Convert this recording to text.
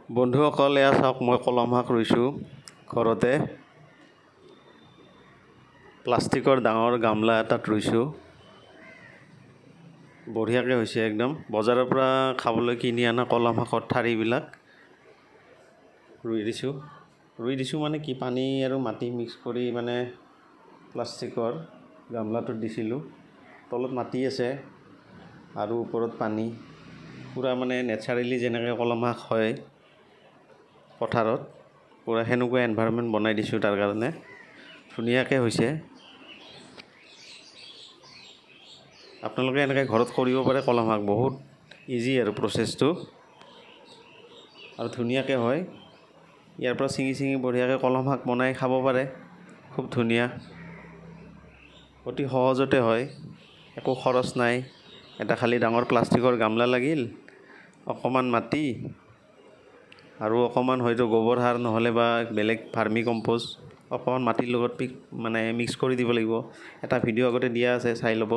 বন্ধুসকল এয়া চাওক মই কলম শাক ৰুইছোঁ ঘৰতে প্লাষ্টিকৰ ডাঙৰ গামলা এটাত ৰুইছোঁ বঢ়িয়াকৈ হৈছে একদম বজাৰৰ পৰা খাবলৈ কিনি আনা কলম শাকৰ ঠাৰিবিলাক ৰুই দিছোঁ মানে কি পানী আৰু মাটি মিক্স কৰি মানে প্লাষ্টিকৰ গামলাটোত দিছিলোঁ তলত মাটি আছে আৰু ওপৰত পানী পুৰা মানে নেচাৰেলি যেনেকৈ কলম শাক হয় পথাৰত পুৰা সেনেকুৱা এনভাইৰনমেণ্ট বনাই দিছোঁ তাৰ কাৰণে ধুনীয়াকৈ হৈছে আপোনালোকে এনেকৈ ঘৰত কৰিব পাৰে কলম শাক বহুত ইজি আৰু প্ৰচেছটো আৰু ধুনীয়াকৈ হয় ইয়াৰ পৰা ছিঙি বঢ়িয়াকৈ কলম শাক বনাই খাব পাৰে খুব ধুনীয়া অতি সহজতে হয় একো খৰচ নাই এটা খালি ডাঙৰ প্লাষ্টিকৰ গামলা লাগিল অকণমান মাটি আৰু অকণমান হয়তো গোবৰ সাৰ নহ'লে বা বেলেগ ভাৰ্মি কম্পোজ অকণমান মাটিৰ লগত মানে মিক্স কৰি দিব লাগিব এটা ভিডিঅ' আগতে দিয়া আছে চাই ল'ব